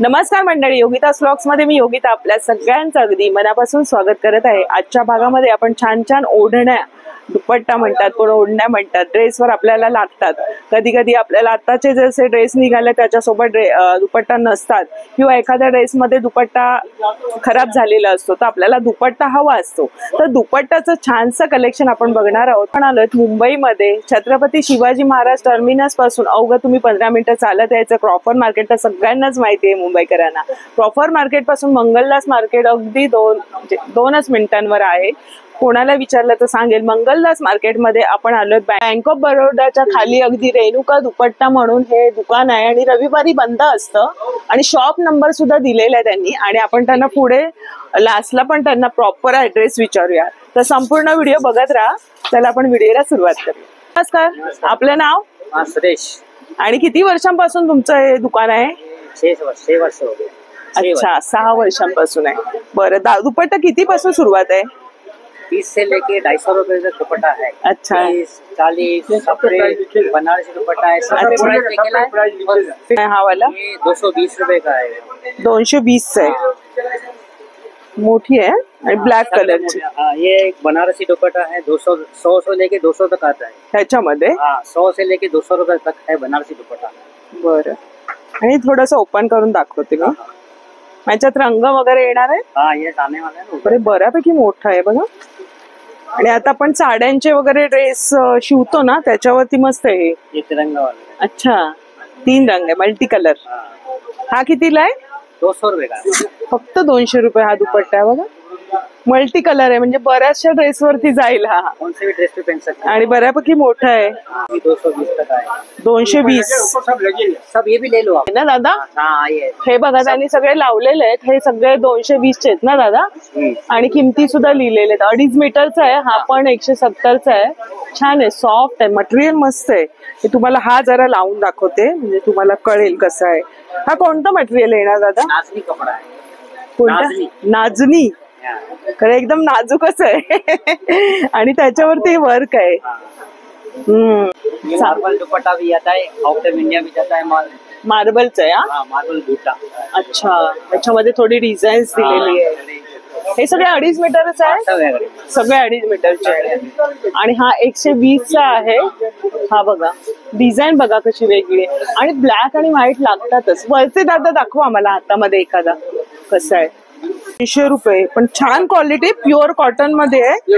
नमस्कार मंडळी, योगिता व्लॉग्स मध्ये मी योगिता आपल्या सगळ्यांचं अगदी मनापासून स्वागत करत आहे। आजच्या भागामध्ये आपण छान छान ओढण्या, दुपट्टा म्हणतात, पण ओढण्या म्हणतात, ड्रेसवर आपल्याला लागतात। कधी कधी आपल्याला आताचे जसे ड्रेस निघाले त्याच्यासोबत दुपट्टा नसतात किंवा एखाद्या ड्रेसमध्ये दुपट्टा खराब झालेला असतो, तर आपल्याला दुपट्टा हवा असतो। तर दुपट्टाचं छानसं कलेक्शन आपण बघणार आहोत। पण आलोय मुंबईमध्ये छत्रपती शिवाजी महाराज टर्मिनस पासून अवघं तुम्ही 15 मिनिटं चालत यायचं क्रॉफर्ड मार्केट। तर सगळ्यांनाच माहिती आहे मुंबईकरांना, क्रॉफर्ड मार्केट पासून मंगलदास मार्केट अगदी दोनच मिनिटांवर आहे। कोणाला विचारलं तर सांगेल मंगलदास मार्केटमध्ये आपण आलोय। बँक ऑफ बरोडाच्या खाली अगदी रेणुका दुपट्टा म्हणून हे दुकान आहे आणि रविवारी बंद असतं आणि शॉप नंबर सुद्धा दिलेला आहे त्यांनी। आणि आपण त्यांना पुढे लास्टला पण त्यांना प्रॉपर ऍड्रेस विचारूया। तर संपूर्ण व्हिडिओ बघत राहा। चला आपण व्हिडिओला सुरुवात करूया। नमस्कार, आपलं नाव? सुरेश। आणि किती वर्षांपासून तुमचं हे दुकान आहे? 6 वर्ष हो गए। अच्छा, 6 वर्षांपासून आहे। बरं, दुपट्टा किती पासून सुरुवात आहे? 30 से लेके 250 रुपए तक दुपट्टा है। अच्छा, 30, 40, सफेद बनारसी दुपट्टा है। हा वाला ये 220 रुपए का है। 220 है, मोठी है आणि ब्लॅक कलरची। ये एक बनारसी दुपट्टा है, 100 से लेके 200 तक आता है ह्याच्यामध्ये। 100 से लेके 200 रुपए तक है बनारसी दुपट्टा। बरं, आणि थोडंसं ओपन करून दाखवते मी। ह्याच्यात रंग वगैरे येणार आहे? ये आने वाला है ना। बरे, बऱ्यापैकी मोठा आहे बघा। आणि आता आपण साड्यांचे वगैरे ड्रेस शिवतो ना, त्याच्यावरती मस्त आहे ये तिरंगा वाला। अच्छा, 3 रंग आहे, मल्टी कलर। हा कितीला आहे? 200 रुपए का। फक्त 200 रुपये हा दुपट्टा आहे बघा। मल्टी कलर आहे, म्हणजे बऱ्याचशा ड्रेस वरती जाईल हा। कौन से भी ड्रेस पे पहन सकते हैं। आणि बऱ्यापैकी मोठा आहे। 220 तक आहे। 220 सब ये भी ले लो आप ना दादा। ये हे बघा, त्यांनी सगळे लावलेले आहेत, हे सगळे 220 चे आहेत ना दादा। आणि किमती सुद्धा लिहिलेले आहेत। 2.5 मीटरचा आहे हा, पण 170चा आहे। छान आहे, सॉफ्ट आहे, मटेरियल मस्त आहे। हे तुम्हाला हा जरा लावून दाखवते म्हणजे तुम्हाला कळेल कसं आहे। हा कोणतं मटेरियल येणार दादा? नाजनी कपडा है। कोणता? नाजनी। खरं एकदम नाजूकच आहे आणि त्याच्यावरती वर्क आहे। मार्बल दुपट्टा भी आता है, आउट ऑफ इंडिया भी जाता है माल। मार्बलच आहे हा? मार्बल बूटा। अच्छा, त्याच्यामध्ये थोडी डिझाईन्स दिलेली आहे। हे सगळे 2.5 मीटरच आहे? सगळे 2.5 मीटरचे आहे। आणि हा 120चा आहे। हा बघा, डिझाईन बघा कशी वेगळी आहे। आणि ब्लॅक आणि व्हाईट लागतातच। वरचे दादा दाखवा आम्हाला हातामध्ये एखादा कसं आहे। 300 रुपये, पण छान क्वालिटी, प्युअर कॉटन मध्ये आहे,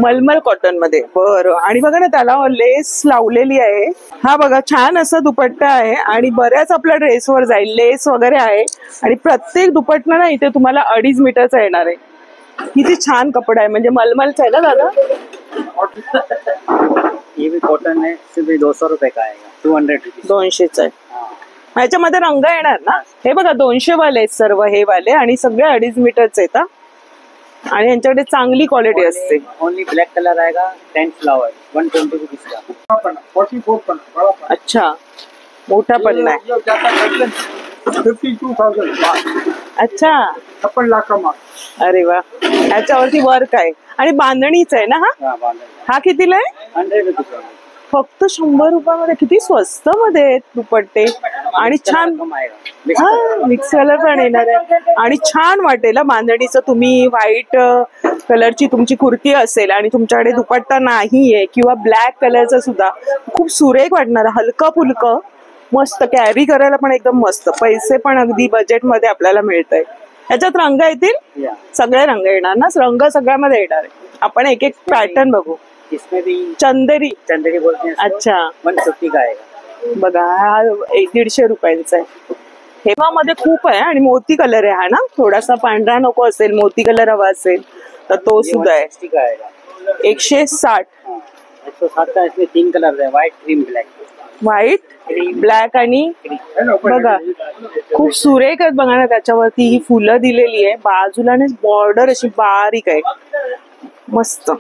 मलमल कॉटन मध्ये। बरं, आणि बघा ना त्याला लेस लावलेली आहे। हा बघा, छान असा दुपट्टा आहे आणि बऱ्याच आपल्या ड्रेसवर जाईल, लेस वगैरे आहे। आणि प्रत्येक दुपट्टा ना इथे तुम्हाला 2.5 मीटरचा येणार आहे। किती छान कपडा आहे, म्हणजे मलमलचा आहे ना दादा? ये भी कॉटन है, सिर्फ 200 रुपए का आएगा। 200 रुपीज। 200चा आहे। ह्याच्यामध्ये रंग येणार ना? हे बघा 200 वाले आहेत सर्व, हे वाले, आणि सगळे 2.5 मीटरचे आहेत। आणि यांच्याकडे चांगली क्वालिटी असते। ओनली ब्लैक कलर आएगा, 10 फ्लावर, 120 रुपीज का। 44 अच्छा, मोठा पण नाही। 52,000। अच्छा, 56 लाख का माल। अरे वा, ह्याच्यावरती वर्क आहे आणि बांधणीच आहे ना हा? हा कितीला आहे? 100 रुपीज। फक्त 100 रुपयामध्ये। किती स्वस्त मध्ये आहेत दुपट्टे आणि छान। हा, मिक्स कलर पण येणार आहे आणि छान वाटेल बांधणीचं। तुम्ही व्हाईट कलरची तुमची कुर्ती असेल आणि तुमच्याकडे दुपट्टा नाहीये किंवा ब्लॅक कलरचा सुद्धा, खूप सुरेख वाटणार, हलका फुलकं, मस्त कॅरी करायला पण एकदम मस्त। पैसे पण अगदी बजेट मध्ये आपल्याला मिळत आहे। ह्याच्यात रंग येतील? सगळे रंग येणार ना? रंग सगळ्यामध्ये येणार आहे। आपण एक एक पॅटर्न बघू। इसमें भी चंदेरी बोलते हैं। अच्छा, 150 का आएगा। बघा, हा 150 रुपयांचा आहे। हेमामध्ये खूप आहे आणि मोती कलर आहे हा ना? थोडासा पांढरा नको असेल, मोती कलर हवा असेल तर तो सुद्धा आहे। 160। 160 का। इसमें 3 कलर है, white, cream, black. White, black आणि बघा खूप सुरेख आहेत बघा ना। त्याच्यावरती ही फुलं दिलेली आहे, बाजूलाने बॉर्डर अशी बारीक आहे, मस्त।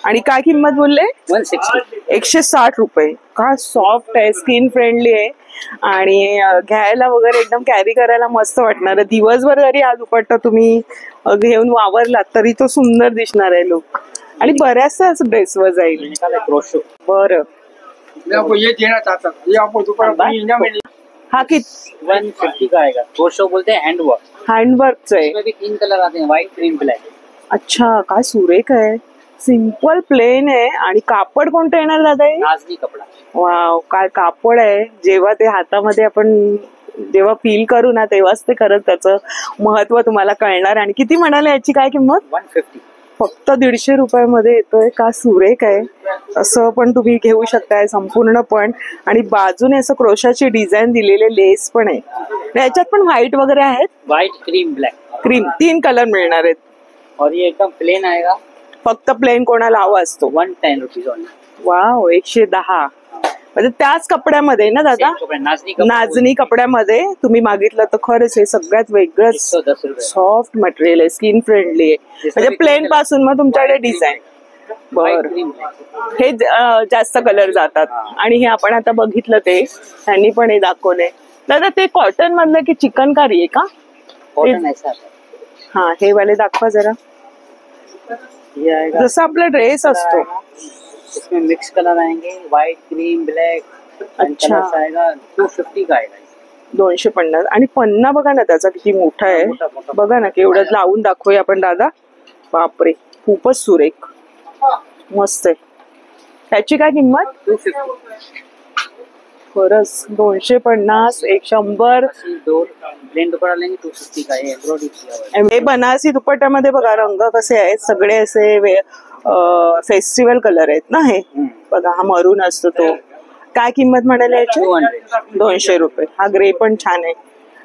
आणि काय किंमत बोलले? 160। 160 रुपये। काय सॉफ्ट आहे, स्किन फ्रेंडली आहे आणि घ्यायला वगैरे एकदम कॅरी करायला मस्त वाटणार आहे। दिवसभर जरी हा दुपट्टा तुम्ही घेऊन वावरलात तरी तो सुंदर दिसणार आहे लुक, आणि बऱ्याचशाच ड्रेसवर जाईल। बरं, मैं आपको ये देना चाहता हूँ, ये आपको दुपट्टा इंडिया में हा किती 150 का आएगा। 200 बोलते हैं हैंडवर्क। हँडवर्कचं आहे? इसमें भी 3 कलर आते हैं, व्हाइट, क्रीम, ब्लैक। अच्छा, काय सुरेख आहे. सिंपल प्लेन आहे. आणि कापड कोणतं येणार दादा हे? नाजनी कपड़ा। वाव, काय कापड आहे. जेव्हा ते हातामध्ये आपण जेव्हा फील करू ना तेव्हाच ते खरंच त्याचं महत्व तुम्हाला कळणार. आणि किती म्हणाले याची काय किंमत? 150। फक्त 150 रुपयामध्ये येतोय. का सुरेख आहे. असं पण तुम्ही घेऊ शकताय संपूर्ण पण. आणि बाजूने असं क्रोशाची डिझाईन दिलेले लेस पण आहे. आणि याच्यात पण व्हाईट वगैरे आहेत. White, cream, black. Cream 3 colour मिळणार आहेत. और ये एकदम प्लेन आएगा। फक्त प्लेन कोणाला हवा असतो? 110 रुपीज ओनली। वाव, 110. म्हणजे त्याच कपड्यामध्ये ना दादा? सेम कपड़ा, नाजनी कपड़ा। नाजनी कपड्यामध्ये तुम्ही मागितलं तर खरंच हे सगळ्यात वेगळंच 110 रुपए। सॉफ्ट मटेरियल आहे. स्किन फ्रेंडली आहे. म्हणजे प्लेन पासून मग तुमच्याकडे डिझाईन. व्हाइट, बर, क्रीम, ब्लैक। हे जास्त कलर जातात. आणि हे आपण आता बघितलं ते त्यांनी पण हे दाखवले. दादा ते कॉटन मधलं की चिकनकारी आहे का? कॉटन ऐसा आता है। हा, हे वाले दाखवा जरा. ये आएगा, जसं आपला ड्रेस असतो. इसमें मिक्स कलर आएंगे, व्हाइट, क्रीम, ब्लैक। अच्छा। कलर्स आएगा 250 का आएगा। 250. आणि पन्ना बघा ना त्याचा किती मोठा आहे. बघा ना केवढं लावून दाखवूया आपण दादा. बापरे, खूपच सुरेख, मस्त आहे. त्याची काय किंमत? 250। खरंच 250, 100. दो प्लेन दुपट्टा लेंगे 250 का। ये एम्ब्रॉयडरी किया हुआ है। हे बनारसी दुपट्ट्यामध्ये बघा रंग कसे आहेत. सगळे असे फेस्टिवल कलर आहेत ना हे. बघा हा मरून असतो तो. काय किंमत म्हणाली याची? 200। 200 रुपये. हा ग्रे पण छान आहे.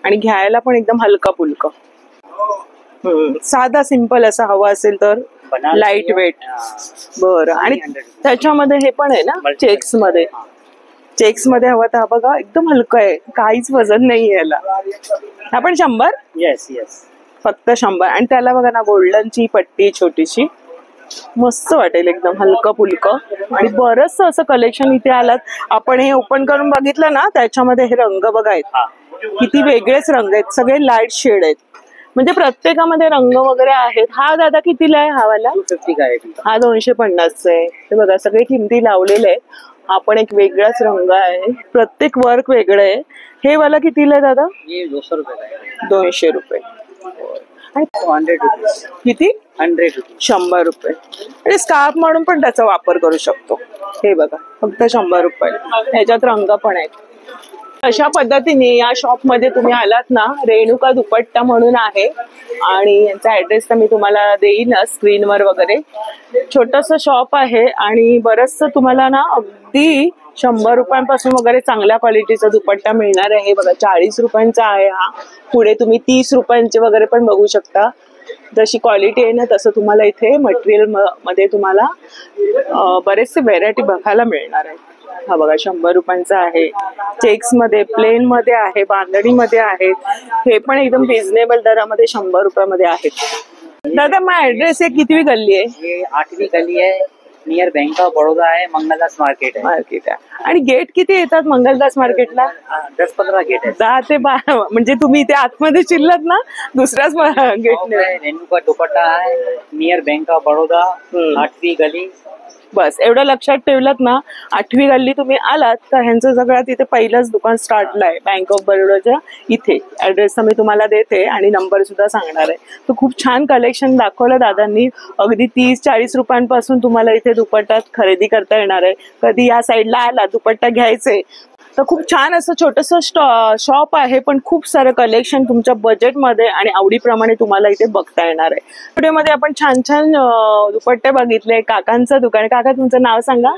आणि घ्यायला पण एकदम हलका फुलका. साधा सिंपल असा हवा असेल तर बनारसी लाईट वेट. बरं। आणि त्याच्यामध्ये हे पण आहे ना चेक्स मध्ये. चेक्स मध्ये हवा तर हा बघा एकदम हलका आहे. काहीच वजन नाही याला. हा पण 100? यस यस, फक्त 100. आणि त्याला बघा ना गोल्डनची पट्टी छोटीशी. मस्त वाटेल एकदम हलकं फुलकं. आणि बरंच असं कलेक्शन इथे आलात. आपण हे ओपन करून बघितलं ना त्याच्यामध्ये हे रंग बघा आहेत. किती वेगळेच रंग आहेत. सगळे लाईट शेड आहेत. म्हणजे प्रत्येकामध्ये रंग वगैरे आहेत. हा दादा कितीला आहे हा वाला? 250 का है। हा 250 आहे. हे बघा सगळे किमती लावलेले आहेत. हा पण एक वेगळाच रंग आहे. प्रत्येक वर्क वेगळं आहे. हे वाला कितीला आहे दादा? ये 200 रुपए का है। 200 रुपये. आणि 100 रुपीज। किती? 100 रुपीज। 100 रुपये. आणि स्कार्फ म्हणून पण त्याचा वापर करू शकतो. हे बघा फक्त 100 रुपये. ह्याच्यात रंग पण आहेत. अशा पद्धतीने या शॉप मध्ये तुम्ही आलात ना, रेणुका दुपट्टा म्हणून आहे. आणि यांचा ऍड्रेस तर मी तुम्हाला देईनच स्क्रीनवर वगैरे. छोटस शॉप आहे आणि बरंचसं तुम्हाला ना अगदी 100 रुपयांपासून वगैरे चांगल्या क्वालिटीचा दुपट्टा मिळणार आहे. बघा 40 रुपयांचा आहे हा. पुढे तुम्ही 30 रुपयांचे वगैरे पण बघू शकता. जशी क्वालिटी आहे ना तसं तुम्हाला इथे मटेरियल मध्ये तुम्हाला बरेचसे व्हेरायटी बघायला मिळणार आहे. हा बघा 100 रुपयांचा आहे. चेक्स मध्ये, प्लेन मध्ये आहे, बांधणी मध्ये आहे. हे पण एकदम रिझनेबल दरामध्ये 100 रुपयामध्ये आहेत. दादा मग ऍड्रेस आहे कितवी गल्ली आहे? ये 8वीं गली है, नियर बैंक ऑफ बड़ौदा है, मंगलदास मार्केट है। मार्केट आहे. आणि गेट किती येतात मंगलदास मार्केटला? 10-15 गेट है। 10 ते 12. म्हणजे तुम्ही इथे आतमध्ये चिल्लत ना दुसऱ्याच गेटने. रेणुका दुपट्टा है, नियर बैंक ऑफ बड़ौदा, 8वीं गली। बस एवढं लक्षात ठेवलात ना. 8वी गल्ली तुम्ही आलात तर ह्यांचं सगळं तिथे पहिलंच दुकान स्टार्टला आहे बँक ऑफ बरोडाच्या इथे. ऍड्रेस तर मी तुम्हाला देते आणि नंबर सुद्धा सांगणार आहे. तर खूप छान कलेक्शन दाखवलं दादांनी. अगदी 30-40 रुपयांपासून तुम्हाला इथे दुपट्ट्यात खरेदी करता येणार आहे. कधी या साईडला आला दुपट्टा घ्यायचे तर खूप छान असं छोटंसं शॉप आहे. पण खूप सारं कलेक्शन तुमच्या बजेटमध्ये आणि आवडीप्रमाणे तुम्हाला इथे बघता येणार आहे. व्हिडिओमध्ये आपण छान छान दुपट्टे बघितले. काकांचं दुकान. काका तुमचं नाव सांगा.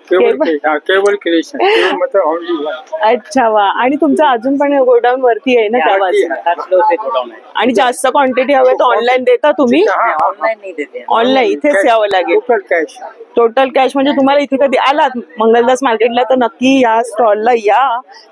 केबल क्रिएशन मतलब ओनली वन। अच्छा वा. आणि तुमचं अजून पण गोडाऊन वरती आहे ना त्या बाजूला? 7 फ्लोर से गोडाउन है। आणि जास्त क्वांटिटी हवे तर ऑनलाईन देता तुम्ही? ऑनलाइन नहीं देते हैं। ऑनलाईन इथेच यावं लागेल. Total cash. Total cash. म्हणजे तुम्हाला इथे कधी आलात मंगलदास मार्केटला तर नक्की या स्टॉलला या.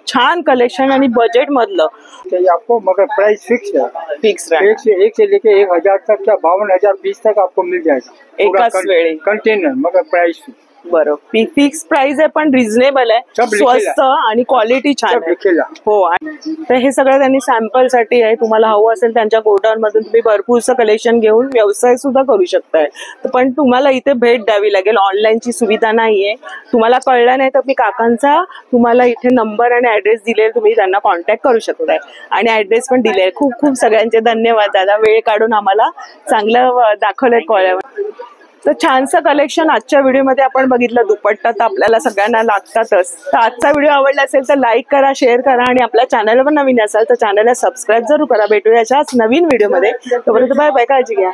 छान कलेक्शन आणि बजेट मधलं. चाहिए आपको, मगर प्राइस फिक्स है। फिक्स एक से लेके 1000 तक या 52,000 पीस तक आपको मिल जाएगा एकाच वेळी कंटेनर, मगर प्राइस बरं, फिक्स प्राइस आहे पण रिझनेबल आहे, सब लिखेला. स्वस्त आणि क्वालिटी छान सब आहे. लिखेला. हो, तर हे सगळं त्यांनी सॅम्पल साठी आहे. तुम्हाला हवं असेल त्यांच्या गोडाऊन मधून तुम्ही भरपूरचं कलेक्शन घेऊन व्यवसाय सुद्धा करू शकताय. पण तुम्हाला इथे भेट द्यावी लागेल, ऑनलाईनची सुविधा नाहीये. तुम्हाला कळलं नाही तर मी काकांचा तुम्हाला इथे नंबर आणि ऍड्रेस दिले, तुम्ही त्यांना कॉन्टॅक्ट करू शकताय आणि ऍड्रेस पण दिले. खूप खूप सगळ्यांचे धन्यवाद दादा, वेळ काढून आम्हाला चांगलं दाखवलंय कोळ्यावर. तर छानसं कलेक्शन आजच्या व्हिडिओमध्ये आपण बघितलं. दुपट्टा तर आपल्याला सगळ्यांना लागतातच. तर आजचा व्हिडिओ आवडला असेल तर लाईक करा, शेअर करा आणि आपल्या चॅनलवर नवीन असाल तर चॅनलला सबस्क्राईब जरूर करा. भेटूया अशाच नवीन व्हिडिओमध्ये. तोपर्यंत बाय बाय, काळजी घ्या.